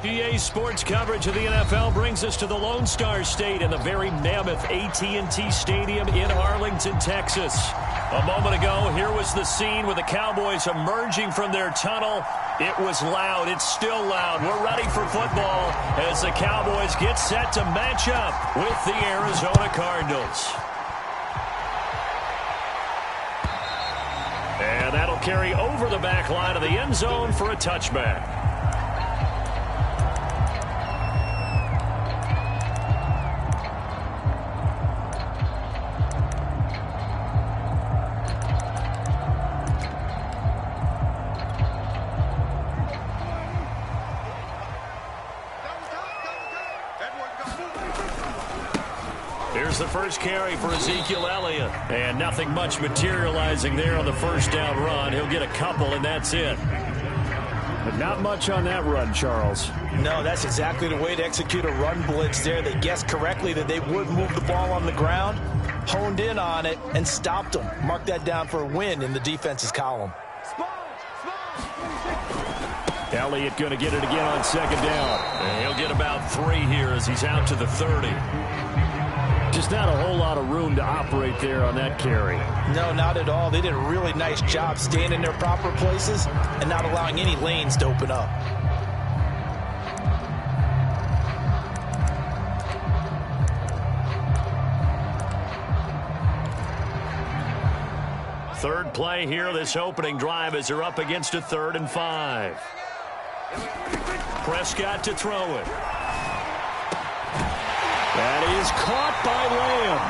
EA Sports coverage of the NFL brings us to the Lone Star State in the very mammoth AT&T Stadium in Arlington, Texas. A moment ago, here was the scene with the Cowboys emerging from their tunnel. It was loud. It's still loud. We're ready for football as the Cowboys get set to match up with the Arizona Cardinals. And that'll carry over the back line of the end zone for a touchback. Here's the first carry for Ezekiel Elliott. And nothing much materializing there on the first down run. He'll get a couple, and that's it. But not much on that run, Charles. No, that's exactly the way to execute a run blitz there. They guessed correctly that they would move the ball on the ground, honed in on it, and stopped them. Mark that down for a win in the defense's column. Elliott going to get it again on second down. And he'll get about 3 here as he's out to the 30. Just not a whole lot of room to operate there on that carry. No, not at all. They did a really nice job staying in their proper places and not allowing any lanes to open up. Third play here, this opening drive as they're up against a 3rd and 5. Prescott to throw it. That is caught by Lamb.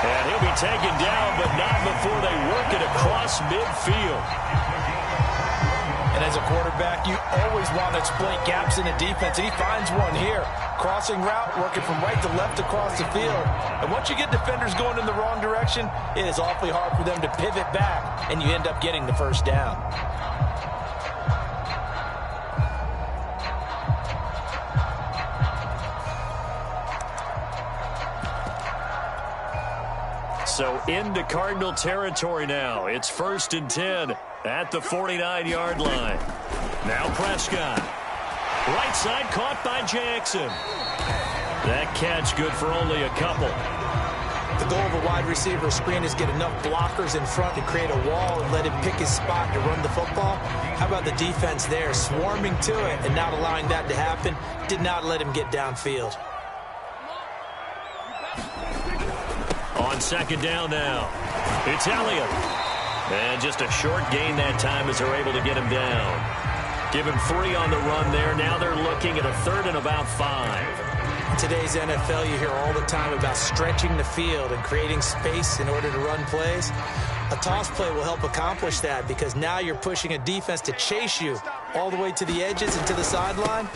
And he'll be taken down, but not before they work it across midfield. And as a quarterback, you always want to exploit gaps in the defense, and he finds one here. Crossing route, working from right to left across the field. And once you get defenders going in the wrong direction, it is awfully hard for them to pivot back, and you end up getting the first down. So into Cardinal territory now. It's 1st and 10 at the 49-yard line. Now Prescott. Right side caught by Jackson. That catch good for only a couple. The goal of a wide receiver screen is get enough blockers in front to create a wall and let him pick his spot to run the football. How about the defense there, swarming to it and not allowing that to happen? Did not let him get downfield. On second down now, it's Elliott. And just a short gain that time as they're able to get him down. Give him 3 on the run there. Now they're looking at a 3rd and about 5. In today's NFL, you hear all the time about stretching the field and creating space in order to run plays. A toss play will help accomplish that because now you're pushing a defense to chase you all the way to the edges and to the sideline.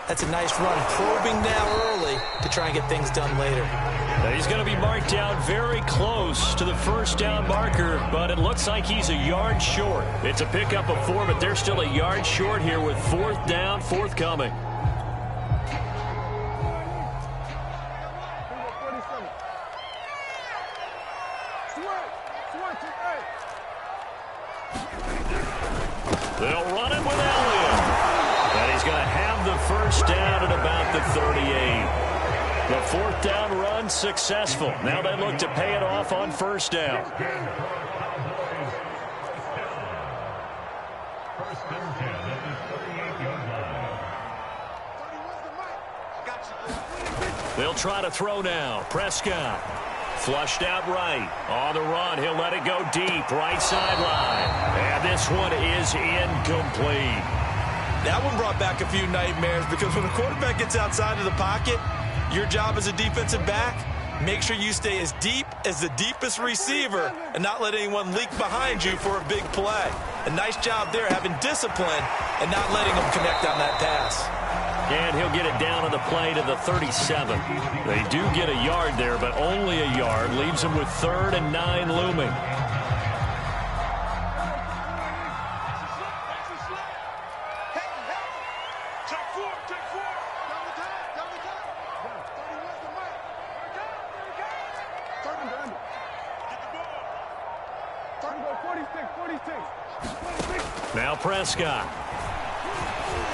That's a nice run, probing now early to try and get things done later. Now he's going to be marked down very close to the first down marker, but it looks like he's a yard short. It's a pickup of 4, but they're still a yard short here with 4th down forthcoming. They'll run it with Elliott. And he's going to have the first down at about the 38. The 4th down run successful. Now they look to pay it off on first down. They'll try to throw now. Prescott. Flushed out right. On the run, he'll let it go deep. Right sideline. And this one is incomplete. That one brought back a few nightmares because when a quarterback gets outside of the pocket, your job as a defensive back, make sure you stay as deep as the deepest receiver and not let anyone leak behind you for a big play. A nice job there having discipline and not letting them connect on that pass. And he'll get it down on the play to the 37. They do get a yard there, but only a yard. Leaves them with 3rd and 9 looming. Now Prescott.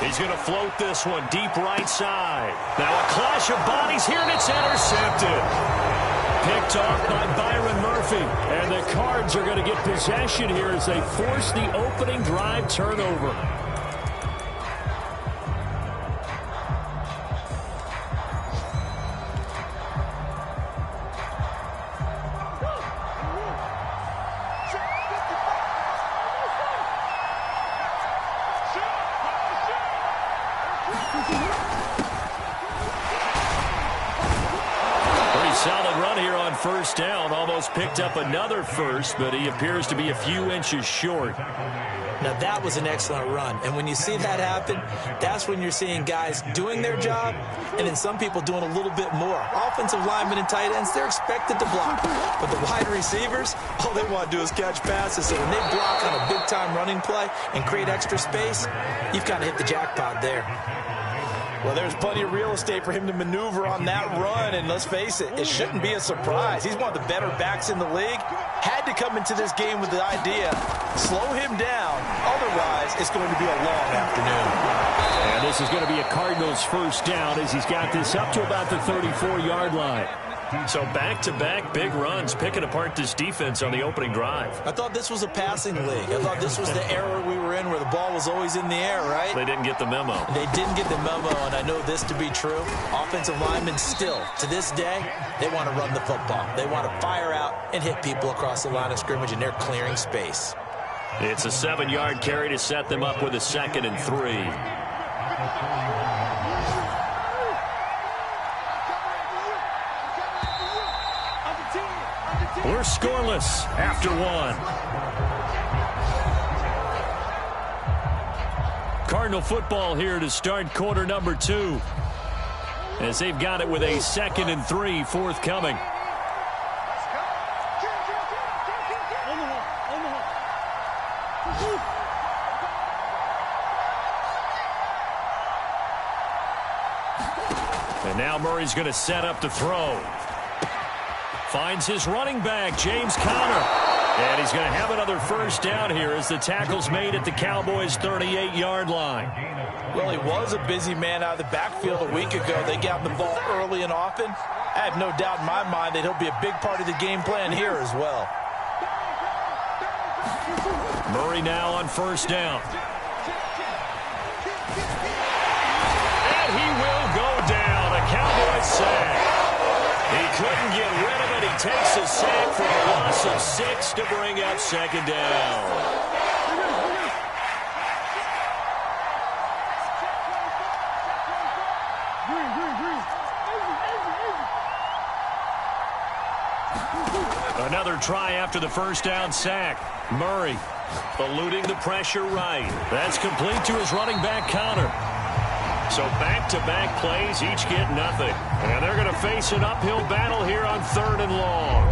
He's going to float this one deep right side. Now a clash of bodies here, and it's intercepted. Picked off by Byron Murphy. And the Cards are going to get possession here as they force the opening drive turnover. Solid run here on first down. Almost picked up another first, but he appears to be a few inches short. Now, that was an excellent run. And when you see that happen, that's when you're seeing guys doing their job and then some people doing a little bit more. Offensive linemen and tight ends, they're expected to block. But the wide receivers, all they want to do is catch passes. So when they block on a big-time running play and create extra space, you've kind of hit the jackpot there. Well, there's plenty of real estate for him to maneuver on that run, and let's face it, it shouldn't be a surprise. He's one of the better backs in the league. Had to come into this game with the idea, slow him down, otherwise it's going to be a long afternoon. And this is going to be a Cardinals first down as he's got this up to about the 34-yard line. So back-to-back big runs, picking apart this defense on the opening drive. I thought this was a passing league. I thought this was the era we were in where the ball was always in the air, right? They didn't get the memo. They didn't get the memo, and I know this to be true. Offensive linemen still, to this day, they want to run the football. They want to fire out and hit people across the line of scrimmage, and they're clearing space. It's a 7-yard carry to set them up with a 2nd and 3. We're scoreless after one. Cardinal football here to start quarter number 2. As they've got it with a 2nd and 3 forthcoming. And now Murray's going to set up to throw. Finds his running back, James Conner. And he's going to have another first down here as the tackle's made at the Cowboys' 38-yard line. Well, he was a busy man out of the backfield a week ago. They got the ball early and often. I have no doubt in my mind that he'll be a big part of the game plan here as well. Murray now on first down. And he will go down. A Cowboys sack. He couldn't get rid of it. He takes a sack for a loss of 6 to bring up 2nd down. Another try after the first down sack. Murray eluding the pressure right. That's complete to his running back, Conner. So back-to-back plays, each get nothing. And they're going to face an uphill battle here on 3rd and long.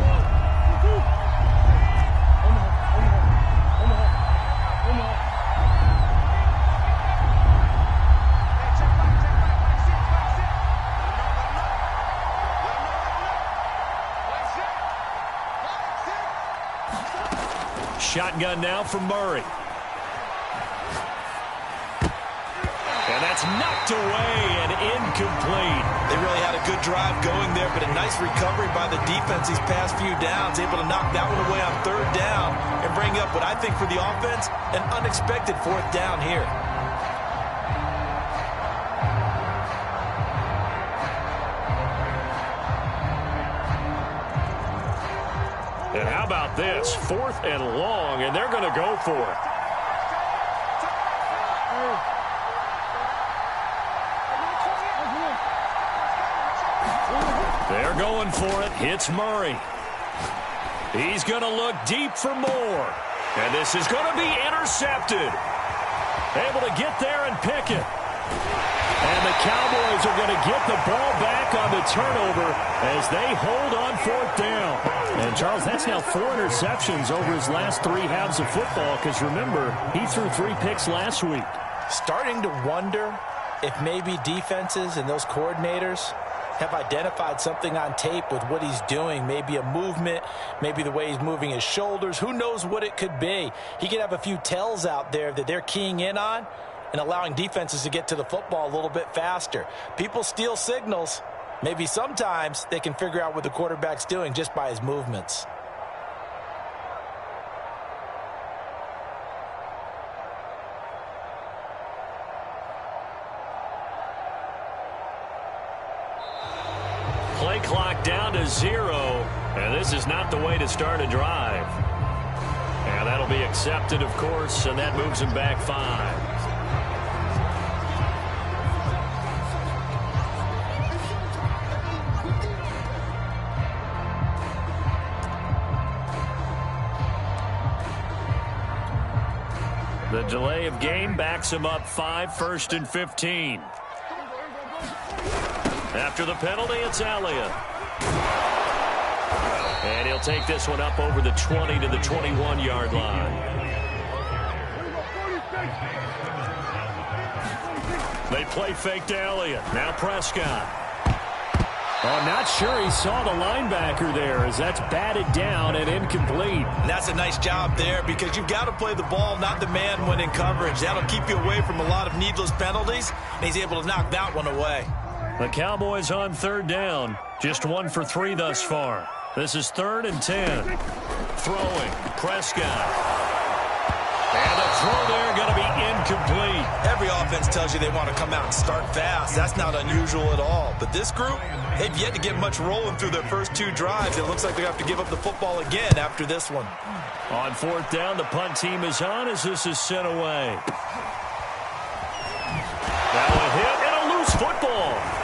Shotgun now from Murray. And that's knocked away and incomplete. They really had a good drive going there, but a nice recovery by the defense these past few downs, able to knock that one away on 3rd down and bring up what I think for the offense, an unexpected 4th down here. And how about this? 4th and long, and they're going to go for it. They're going for it. Hits Murray. He's going to look deep for more. And this is going to be intercepted. Able to get there and pick it. And the Cowboys are going to get the ball back on the turnover as they hold on 4th down. And, Charles, that's now 4 interceptions over his last 3 halves of football because, remember, he threw 3 picks last week. Starting to wonder if maybe defenses and those coordinators have identified something on tape with what he's doing. Maybe a movement, maybe the way he's moving his shoulders. Who knows what it could be? He could have a few tells out there that they're keying in on, and allowing defenses to get to the football a little bit faster. People steal signals. Maybe sometimes they can figure out what the quarterback's doing just by his movements. Play clock down to 0, and this is not the way to start a drive. And that'll be accepted, of course, and that moves him back 5. The delay of game backs him up 5, 1st and 15. After the penalty, it's Elliott. And he'll take this one up over the 20 to the 21-yard line. They play fake to Elliott. Now Prescott. I'm not sure he saw the linebacker there, as that's batted down and incomplete. And that's a nice job there, because you've got to play the ball, not the man when in coverage. That'll keep you away from a lot of needless penalties, and he's able to knock that one away. The Cowboys on 3rd down. Just 1 for 3 thus far. This is 3rd and 10. Throwing. Prescott. And the throw there going to be incomplete. Every offense tells you they want to come out and start fast. That's not unusual at all. But this group, they've yet to get much rolling through their first 2 drives. It looks like they have to give up the football again after this one. On 4th down, the punt team is on as this is sent away. Now a hit and a loose football.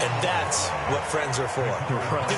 And that's what friends are for. Right.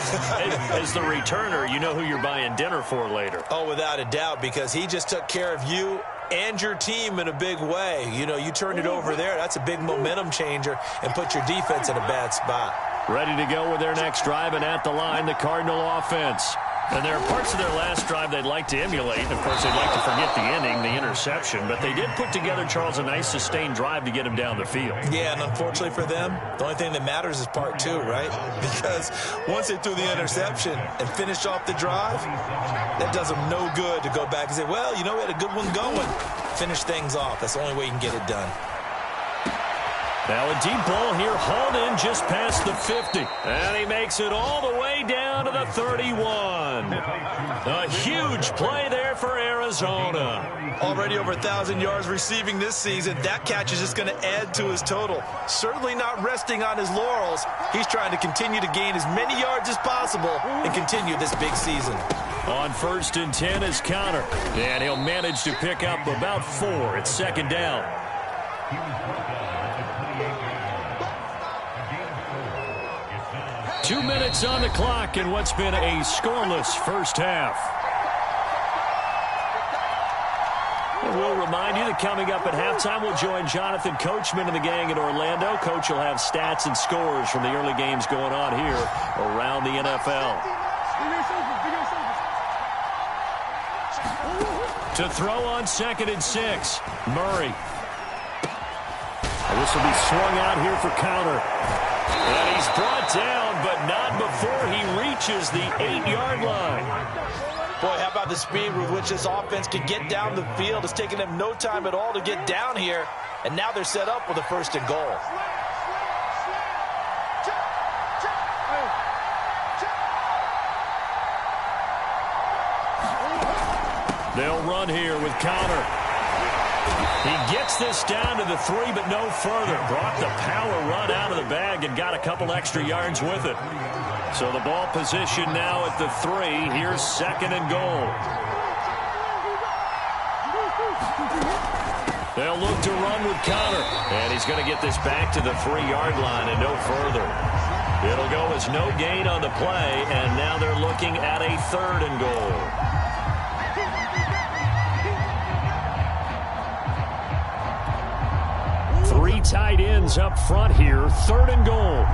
As the returner, you know who you're buying dinner for later. Oh, without a doubt, because he just took care of you and your team in a big way. You know, you turned it over there. That's a big momentum changer and put your defense in a bad spot. Ready to go with their next drive, and at the line, the Cardinal offense. And there are parts of their last drive they'd like to emulate. Of course, they'd like to forget the inning, the interception. But they did put together, Charles, a nice sustained drive to get him down the field. Yeah, and unfortunately for them, the only thing that matters is part 2, right? Because once they threw the interception and finished off the drive, that does them no good to go back and say, well, you know, we had a good one going. Finish things off. That's the only way you can get it done. Now a deep ball here, hauled in just past the 50. And he makes it all the way down to the 31. A huge play there for Arizona. Already over 1,000 yards receiving this season. That catch is just going to add to his total. Certainly not resting on his laurels. He's trying to continue to gain as many yards as possible and continue this big season. On 1st and 10 is Connor. And he'll manage to pick up about 4. It's 2nd down. 2 minutes on the clock in what's been a scoreless first half. And we'll remind you that coming up at halftime, we'll join Jonathan Coachman and the gang in Orlando. Coach will have stats and scores from the early games going on here around the NFL. To throw on 2nd and 6, Murray. This will be swung out here for counter. And he's brought down, but not before he reaches the 8-yard line. Boy, how about the speed with which this offense can get down the field? It's taken them no time at all to get down here, and now they're set up with a 1st and goal. They'll run here with counter. He gets this down to the 3, but no further. Brought the power run out of the bag and got a couple extra yards with it. So the ball position now at the 3. Here's 2nd and goal. They'll look to run with Connor. And he's going to get this back to the 3-yard line and no further. It'll go as no gain on the play, and now they're looking at a 3rd and goal. Three tight ends up front here. 3rd and goal.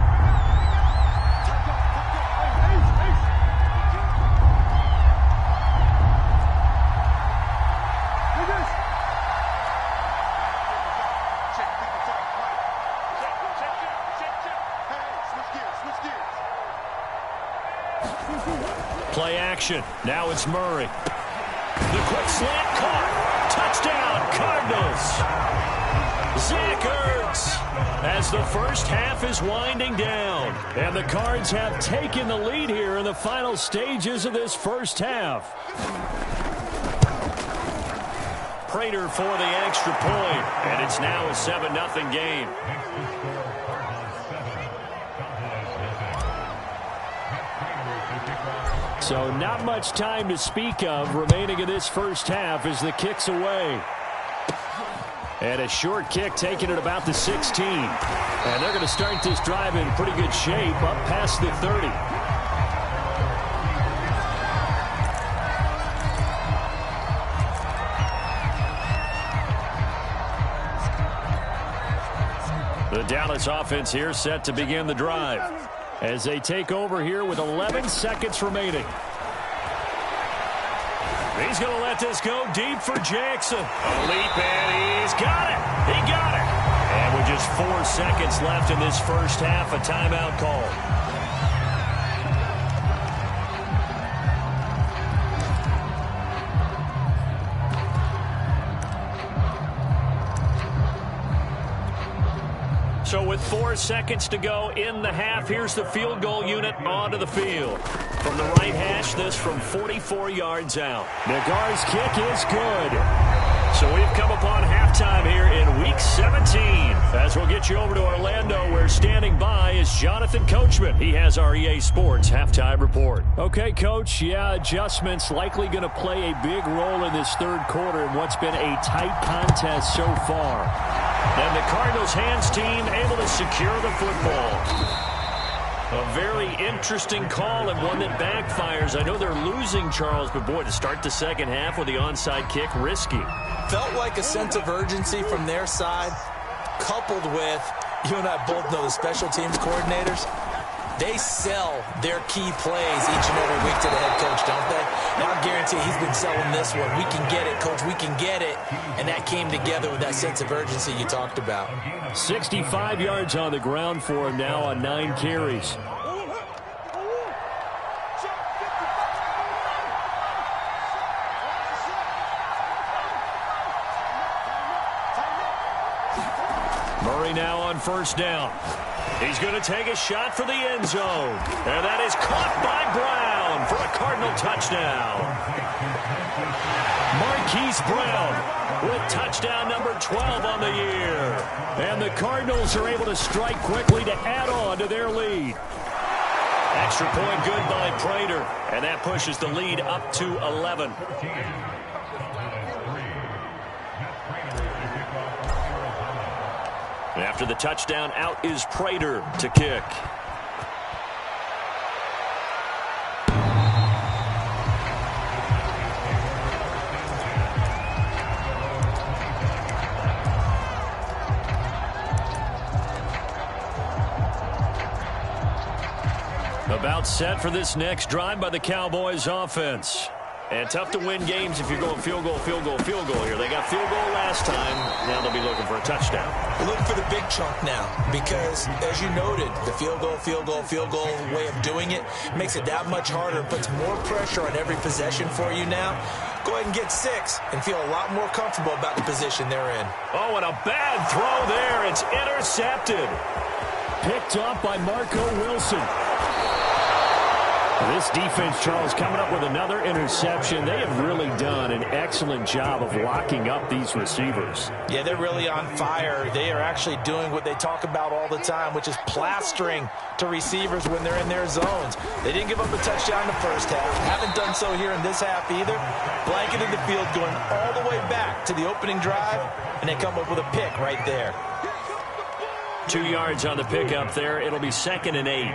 Play action. Now it's Murray. The quick slant caught. Touchdown, Cardinals. Zach Ertz, as the first half is winding down. And the Cards have taken the lead here in the final stages of this first half. Prater for the extra point, and it's now a 7-0 game. So not much time to speak of remaining in this first half as the kick's away. And a short kick taken at about the 16. And they're going to start this drive in pretty good shape up past the 30. The Dallas offense here set to begin the drive as they take over here with 11 seconds remaining. He's going to let this go deep for Jackson. A leap, and he's got it. He got it. And with just 4 seconds left in this first half, a timeout call. So with 4 seconds to go in the half, here's the field goal unit onto the field. From the right hash, this from 44 yards out. Nagar's kick is good. So we've come upon halftime here in Week 17. As we'll get you over to Orlando, where standing by is Jonathan Coachman. He has our EA Sports halftime report. Okay, Coach, adjustments likely going to play a big role in this third quarter in what's been a tight contest so far. And the Cardinals hands team able to secure the football. A very interesting call and one that backfires. I know they're losing, Charles, but boy, to start the second half with the onside kick, risky. Felt like a sense of urgency from their side, coupled with, you and I both know the special teams coordinators, they sell their key plays each and every week to the head coach, don't they? And I guarantee he's been selling this one. We can get it, coach, we can get it. And that came together with that sense of urgency you talked about. 65 yards on the ground for him now on 9 carries. Murray now on first down. He's going to take a shot for the end zone. And that is caught by Brown for a Cardinal touchdown. Marquise Brown with touchdown number 12 on the year. And the Cardinals are able to strike quickly to add on to their lead. Extra point good by Prater. And that pushes the lead up to 11. After the touchdown, out is Prater to kick. About set for this next drive by the Cowboys offense. And tough to win games if you're going field goal, field goal, field goal here. They got field goal last time. Now they'll be looking for a touchdown. We're looking for the big chunk now because, as you noted, the field goal, field goal, field goal way of doing it makes it that much harder, puts more pressure on every possession for you now. Go ahead and get 6 and feel a lot more comfortable about the position they're in. Oh, and a bad throw there. It's intercepted. Picked up by Marco Wilson. This defense, Charles, coming up with another interception. They have really done an excellent job of locking up these receivers. Yeah, they're really on fire. They are actually doing what they talk about all the time, which is plastering to receivers when they're in their zones. They didn't give up a touchdown in the first half. Haven't done so here in this half either. Blanketed the field going all the way back to the opening drive, and they come up with a pick right there. 2 yards on the pickup there. It'll be 2nd and 8.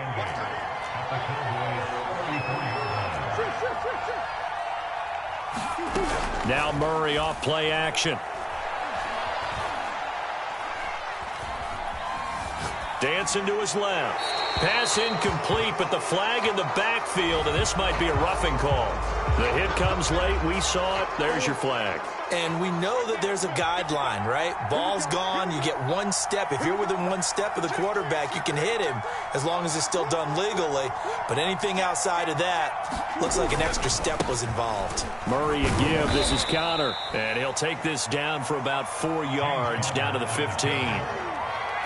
Now Murray off play action. dancing to his left. Pass incomplete, but the flag in the backfield, and this might be a roughing call. The hit comes late. We saw it. There's your flag. And we know that there's a guideline, right? Ball's gone. You get one step. If you're within one step of the quarterback, you can hit him as long as it's still done legally. But anything outside of that, looks like an extra step was involved. Murray a give. This is Connor. And he'll take this down for about 4 yards, down to the 15.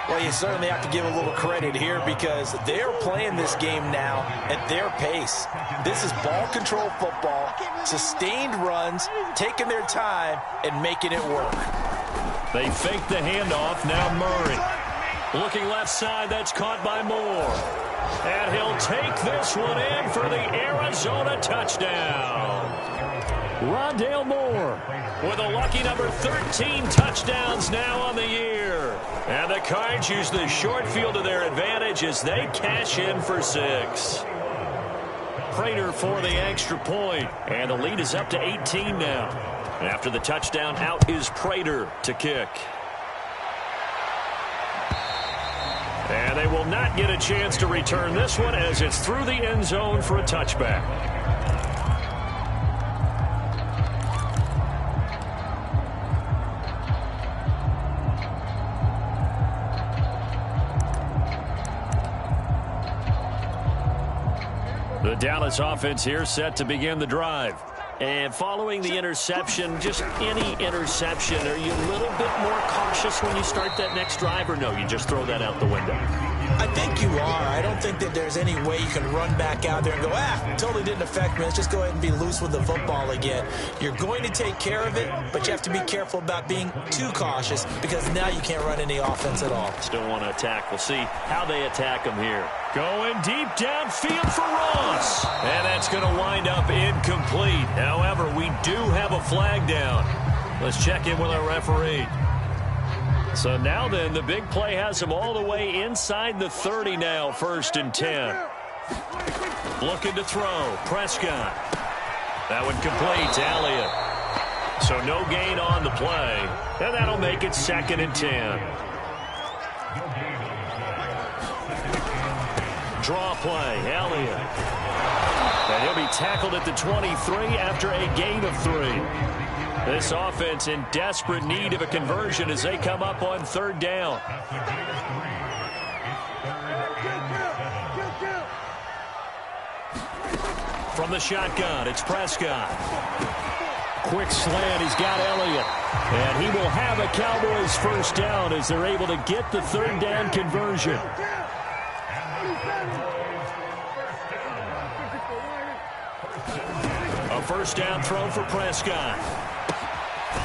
Well, you certainly have to give a little credit here because they're playing this game now at their pace. This is ball control football, sustained runs, taking their time, and making it work. They fake the handoff. Now Murray. Looking left side. That's caught by Moore. And he'll take this one in for the Arizona touchdown. Rondale Moore with a lucky number 13 touchdowns now on the year. And the Cards use the short field to their advantage as they cash in for 6. Prater for the extra point. And the lead is up to 18 now. After the touchdown, out is Prater to kick. And they will not get a chance to return this one as it's through the end zone for a touchback. The Dallas offense here set to begin the drive. And following the interception, just any interception, are you a little bit more cautious when you start that next drive, or no, you just throw that out the window? I think you are. I don't think that there's any way you can run back out there and go, totally didn't affect me. Let's just go ahead and be loose with the football again. You're going to take care of it, but you have to be careful about being too cautious because now you can't run any offense at all. Still want to attack. We'll see how they attack him here. Going deep downfield for Ross. And that's going to wind up incomplete. However, we do have a flag down. Let's check in with our referee. So now then, the big play has him all the way inside the 30 now, 1st and 10. Looking to throw. Prescott. That one complete to Elliott. So no gain on the play. And that'll make it 2nd and 10. Draw play, Elliott. And he'll be tackled at the 23 after a gain of 3. This offense in desperate need of a conversion as they come up on 3rd down. From the shotgun, it's Prescott. Quick slant, he's got Elliott. And he will have a Cowboys 1st down as they're able to get the 3rd down conversion. A 1st down throw for Prescott.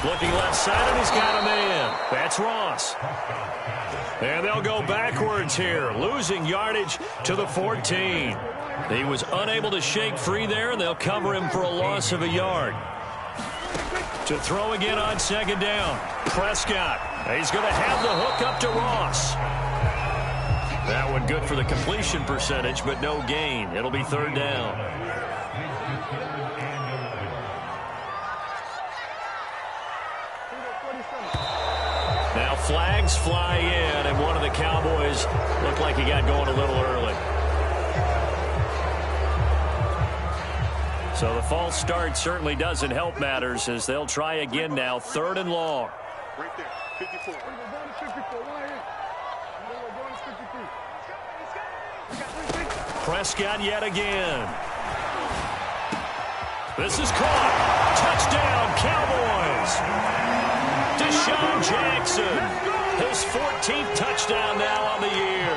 Looking left side, and he's got a man. That's Ross. And they'll go backwards here, losing yardage to the 14. He was unable to shake free there, and they'll cover him for a loss of a yard. To throw again on 2nd down. Prescott. He's going to have the hook up to Ross. That one good for the completion percentage, but no gain. It'll be 3rd down. Now flags fly in, and one of the Cowboys looked like he got going a little early. So the false start certainly doesn't help matters as they'll try again now, 3rd and long. Right there, 54. Prescott yet again. This is caught. Touchdown, Cowboys. Deshaun Jackson, his 14th touchdown now on the year.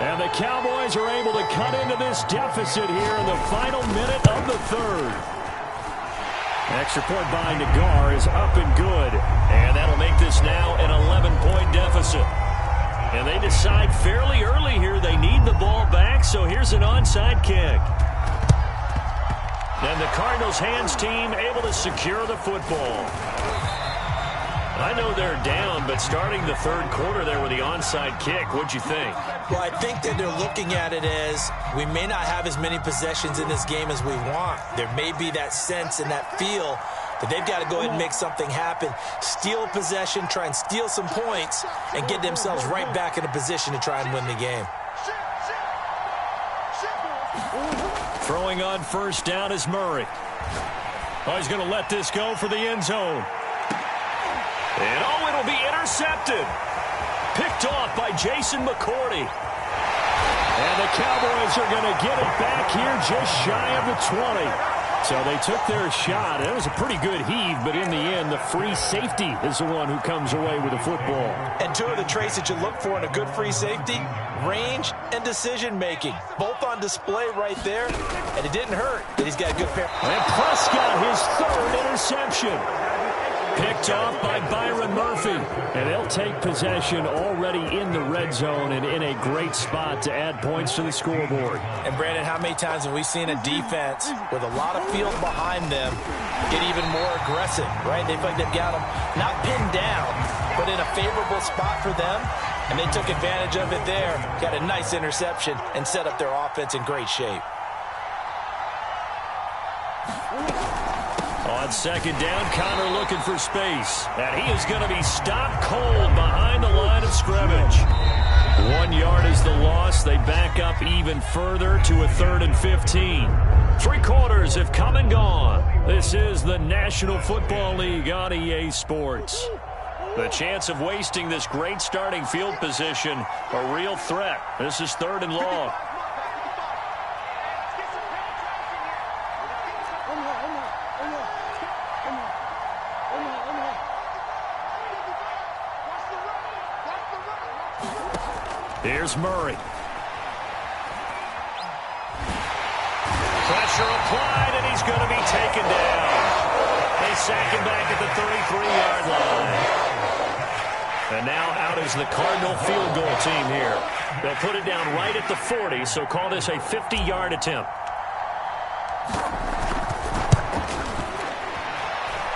And the Cowboys are able to cut into this deficit here in the final minute of the 3rd. Extra point by Nagar is up and good. And that'll make this now an 11-point deficit. And they decide fairly early here they need the ball back, so here's an onside kick. And the Cardinals' hands team able to secure the football. I know they're down, but starting the 3rd quarter there with the onside kick, what'd you think? Well, I think that they're looking at it as we may not have as many possessions in this game as we want. There may be that sense and that feel But they've got to go ahead and make something happen, steal possession, try and steal some points, and get themselves right back in a position to try and win the game. Throwing on first down is Murray. Oh, he's going to let this go for the end zone. And oh, it'll be intercepted. Picked off by Jason McCourty. And the Cowboys are going to get it back here just shy of the 20. So they took their shot. It was a pretty good heave, but in the end, the free safety is the one who comes away with the football. And two of the traits that you look for in a good free safety, range and decision-making. Both on display right there, and it didn't hurt that he's got a good pair. And Prescott, his third interception. Picked off by Byron Murphy. And they'll take possession already in the red zone and in a great spot to add points to the scoreboard. And, Brandon, how many times have we seen a defense with a lot of field behind them get even more aggressive, right? They feel like they've got them not pinned down, but in a favorable spot for them. And they took advantage of it there. Got a nice interception and set up their offense in great shape. On second down, Connor looking for space. And he is going to be stopped cold behind the line of scrimmage. 1 yard is the loss. They back up even further to a 3rd and 15. 3 quarters have come and gone. This is the National Football League on EA Sports. The chance of wasting this great starting field position, a real threat. This is 3rd and long. Here's Murray. Pressure applied, and he's going to be taken down. They sack him back at the 33-yard line. And now out is the Cardinal field goal team here. They'll put it down right at the 40, so call this a 50-yard attempt.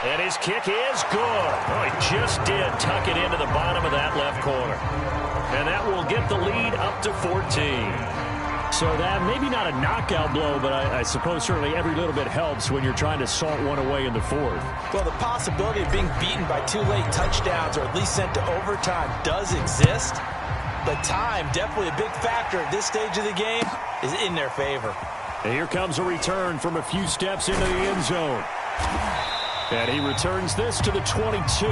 And his kick is good. Oh, he just did tuck it into the bottom of that left corner. And that will get the lead up to 14. So that maybe not a knockout blow, but I suppose certainly every little bit helps when you're trying to salt one away in the 4th. Well, the possibility of being beaten by 2 late touchdowns or at least sent to overtime does exist. But time, definitely a big factor at this stage of the game, is in their favor. And here comes a return from a few steps into the end zone. And he returns this to the 22.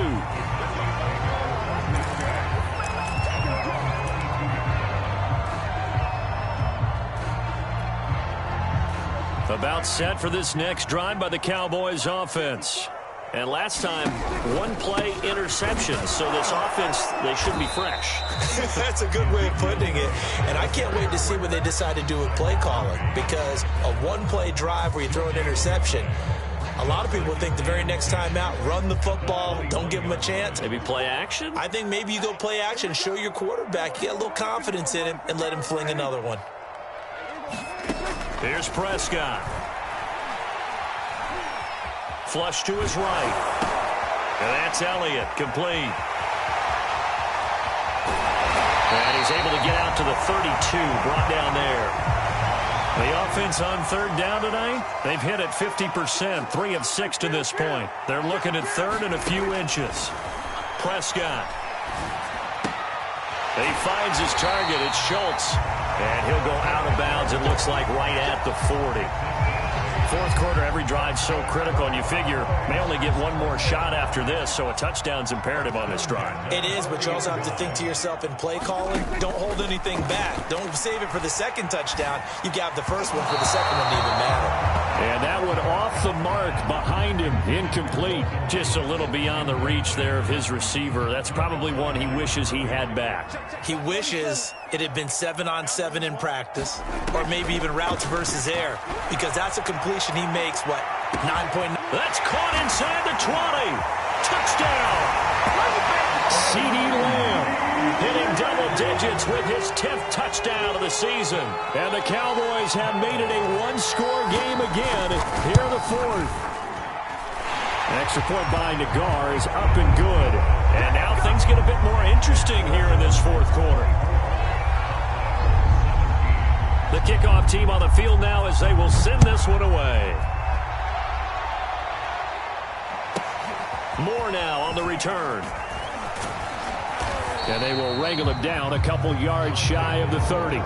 About set for this next drive by the Cowboys offense. And last time, 1-play interception. So this offense, they should be fresh. That's a good way of putting it. And I can't wait to see what they decide to do with play calling. Because a 1-play drive where you throw an interception, a lot of people think the very next time out, run the football, don't give them a chance. Maybe play action? I think maybe you go play action, show your quarterback, get a little confidence in him, and let him fling another one. Here's Prescott. Flush to his right. And that's Elliott, complete. And he's able to get out to the 32, brought down there. The offense on 3rd down tonight, they've hit it 50%, 3 of 6 to this point. They're looking at 3rd and a few inches. Prescott. He finds his target. It's Schultz. And he'll go out of bounds, it looks like, right at the 40. 4th quarter, every drive so critical, and you figure may only get one more shot after this, so a touchdown's imperative on this drive. It is, but you also have to think to yourself in play calling, don't hold anything back. Don't save it for the 2nd touchdown. You've got the 1st one for the 2nd one to even matter. And that one off the mark behind him, incomplete. Just a little beyond the reach there of his receiver. That's probably one he wishes he had back. He wishes it had been 7-on-7 in practice, or maybe even routes versus air, because that's a completion he makes, 9.9. That's caught inside the 20. Touchdown. CeeDee Lamb hitting double digits with his 10th touchdown of the season. And the Cowboys have made it a 1-score game again here in the 4th. Extra point by Nagar is up and good. And now things get a bit more interesting here in this 4th quarter. The kickoff team on the field now as they will send this one away. Moore now on the return. And they will wrangle him down a couple yards shy of the 30.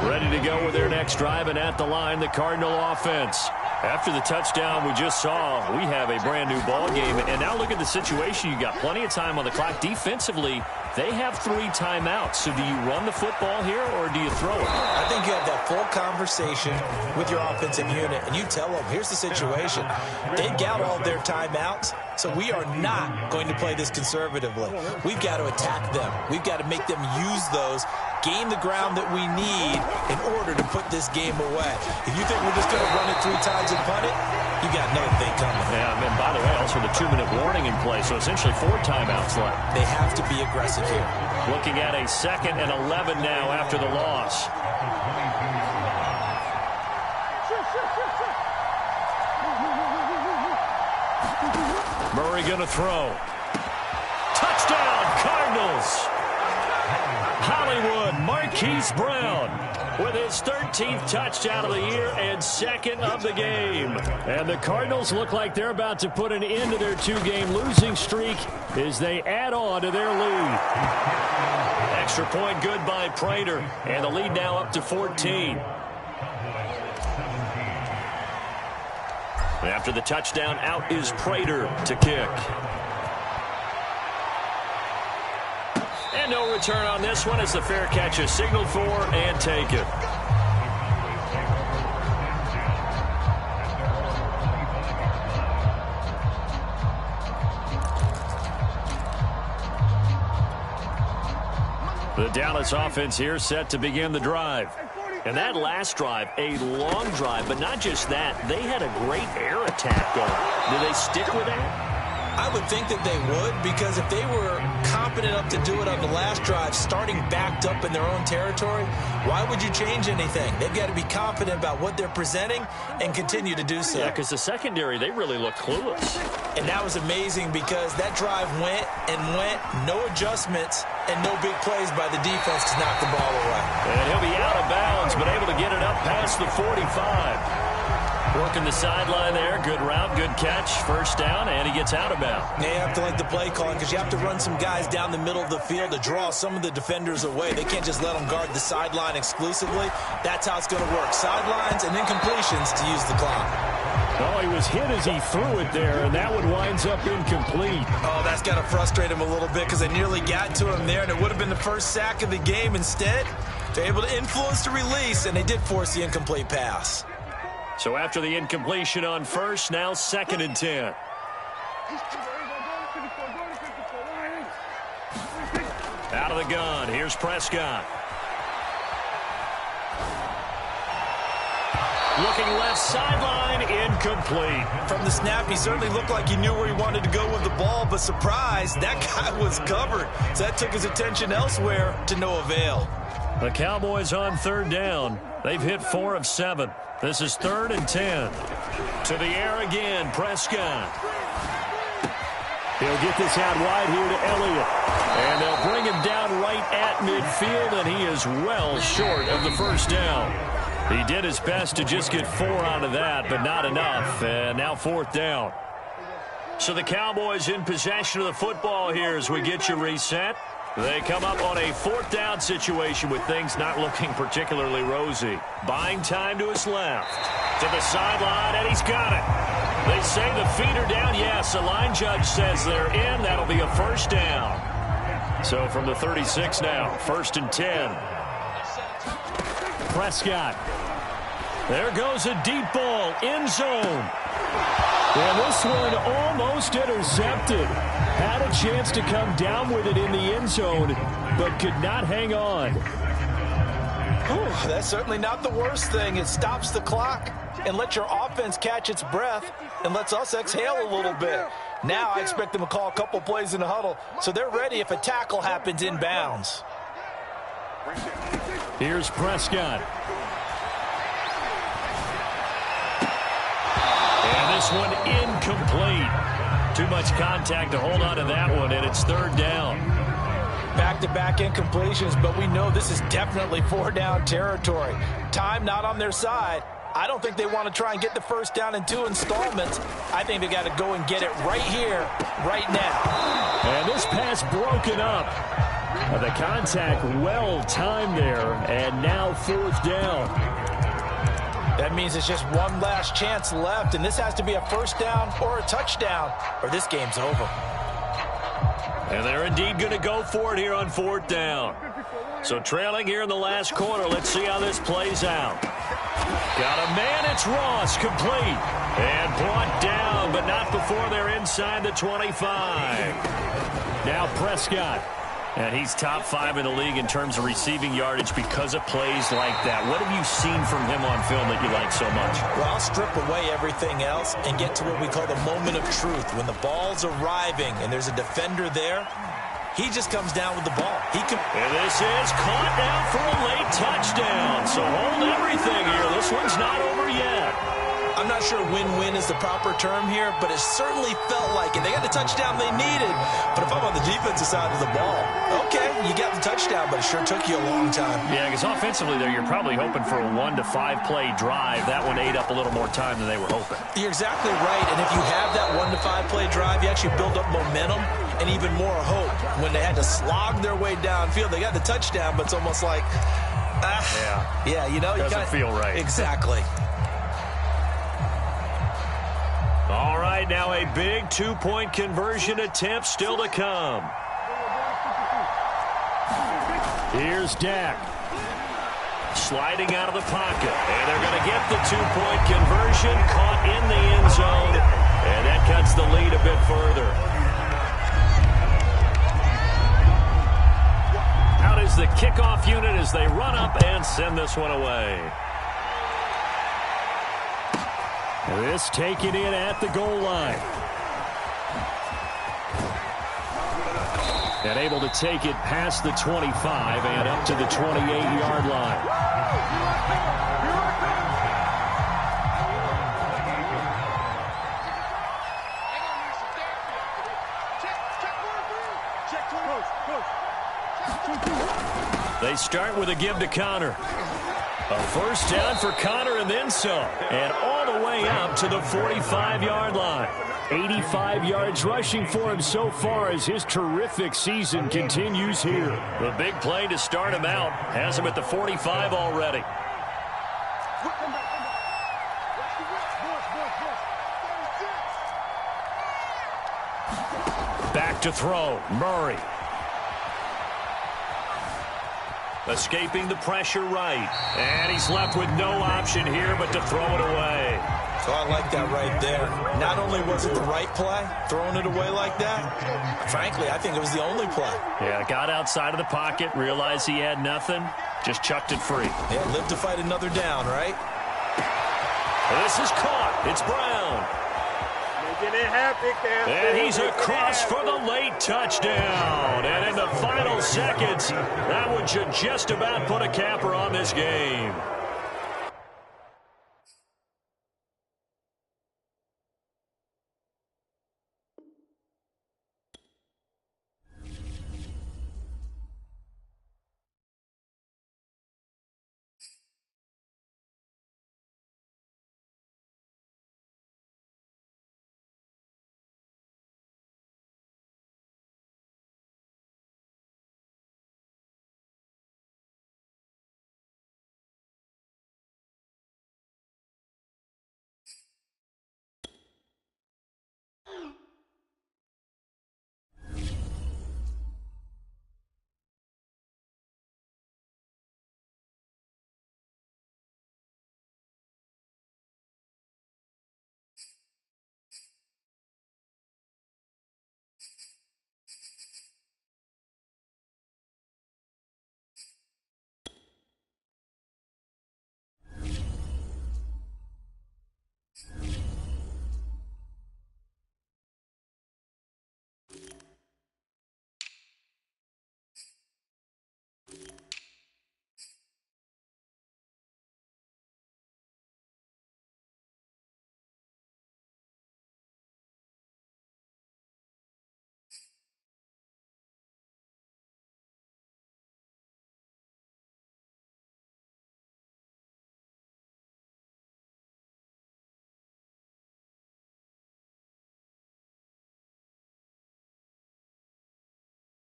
Ready to go with their next drive, and at the line, the Cardinal offense. After the touchdown we just saw, we have a brand new ball game. And now look at the situation. You got plenty of time on the clock. Defensively, they have 3 timeouts. So do you run the football here or do you throw it? I think you have that full conversation with your offensive unit, and you tell them, here's the situation. They've got all of their timeouts, so we are not going to play this conservatively. We've got to attack them. We've got to make them use those, gain the ground that we need in order to put this game away. If you think we're just going to run it 3 times and punt it, you got another thing coming. Yeah, and by the way, also the 2-minute warning in play, so essentially 4 timeouts left. They have to be aggressive here. Looking at a 2nd and 11 now after the loss. Murray going to throw. Touchdown, Cardinals! Hollywood, Marquise Brown with his 13th touchdown of the year and 2nd of the game. And the Cardinals look like they're about to put an end to their 2-game losing streak as they add on to their lead. Extra point good by Prater, and the lead now up to 14. After the touchdown, out is Prater to kick. And no return on this one as the fair catch is signaled for and taken. The Dallas offense here set to begin the drive. And that last drive, a long drive, but not just that. They had a great air attack going. Do they stick with that? I would think that they would, because if they were competent enough to do it on the last drive, starting backed up in their own territory, why would you change anything? They've got to be confident about what they're presenting and continue to do so. Yeah, because the secondary, they really look clueless. And that was amazing because that drive went and went, no adjustments, and no big plays by the defense to knock the ball away. And he'll be out of bounds, but able to get it up past the 45. Working the sideline there. Good route, good catch. First down, and he gets out of bounds. Yeah, you have to like the play calling because you have to run some guys down the middle of the field to draw some of the defenders away. They can't just let them guard the sideline exclusively. That's how it's going to work. Sidelines and incompletions to use the clock. Oh, he was hit as he threw it there, and that one winds up incomplete. Oh, that's got to frustrate him a little bit because they nearly got to him there, and it would have been the first sack of the game. Instead, they're able to influence the release, and they did force the incomplete pass. So after the incompletion on first, now 2nd and 10. Out of the gun, here's Prescott. Looking left sideline, incomplete. From the snap, he certainly looked like he knew where he wanted to go with the ball, but surprise, that guy was covered. So that took his attention elsewhere to no avail. The Cowboys on 3rd down. They've hit 4 of 7. This is 3rd and 10. To the air again, Prescott. He'll get this out wide here to Elliott. And they'll bring him down right at midfield, and he is well short of the first down. He did his best to just get 4 out of that, but not enough. And now 4th down. So the Cowboys in possession of the football here as we get you reset. They come up on a 4th down situation with things not looking particularly rosy. Buying time to his left. To the sideline, and he's got it. They say the feet are down. Yes, the line judge says they're in. That'll be a first down. So from the 36 now, 1st and 10. Prescott. There goes a deep ball, end zone. And this one almost intercepted. Had a chance to come down with it in the end zone, but could not hang on. Whew, that's certainly not the worst thing. It stops the clock and lets your offense catch its breath and lets us exhale a little bit. Now I expect them to call a couple plays in the huddle, so they're ready if a tackle happens inbounds. Here's Prescott. And this one incomplete. Too much contact to hold on to that one, and it's 3rd down. Back-to-back incompletions, but we know this is definitely 4-down territory. Time not on their side, I don't think they want to try and get the first down in 2 installments. I think they got to go and get it right here, right now. And this pass broken up. The contact well timed there, and now 4th down. That means it's just one last chance left, and this has to be a first down or a touchdown, or this game's over. And they're indeed going to go for it here on 4th down. So trailing here in the last quarter, let's see how this plays out. Got a man, it's Ross, complete. And brought down, but not before they're inside the 25. Now Prescott. And he's top 5 in the league in terms of receiving yardage because of plays like that. What have you seen from him on film that you like so much? Well, I'll strip away everything else and get to what we call the moment of truth. When the ball's arriving and there's a defender there, he just comes down with the ball. And this is caught now for a late touchdown. So hold everything here. This one's not over yet. I'm not sure win-win is the proper term here, but it certainly felt like it. They got the touchdown they needed, but if I'm on the defensive side of the ball, okay, you got the touchdown, but it sure took you a long time. Yeah, because offensively there, you're probably hoping for a 1 to 5 play drive. That one ate up a little more time than they were hoping. You're exactly right, and if you have that 1 to 5 play drive, you actually build up momentum and even more hope. When they had to slog their way downfield, they got the touchdown, but it's almost like, you know, doesn't feel right. Exactly. All right, now a big 2-point conversion attempt still to come. Here's Dak. Sliding out of the pocket. And they're going to get the 2-point conversion. Caught in the end zone. And that cuts the lead a bit further. Out is the kickoff unit as they run up and send this one away. This taken in at the goal line. And able to take it past the 25 and up to the 28-yard line. They start with a give to Connor. A first down for Connor and then some. And all the way up to the 45-yard line. 85 yards rushing for him so far as his terrific season continues here. The big play to start him out has him at the 45 already. Back to throw, Murray. Escaping the pressure right. And he's left with no option here but to throw it away. So I like that right there. Not only was it the right play, throwing it away like that, frankly, I think it was the only play. Yeah, got outside of the pocket, realized he had nothing, just chucked it free. Yeah, live to fight another down, right? This is caught. It's Brown. Making it happy, Cam. And he's across for the late touchdown. And in the final seconds, that one should just about put a capper on this game.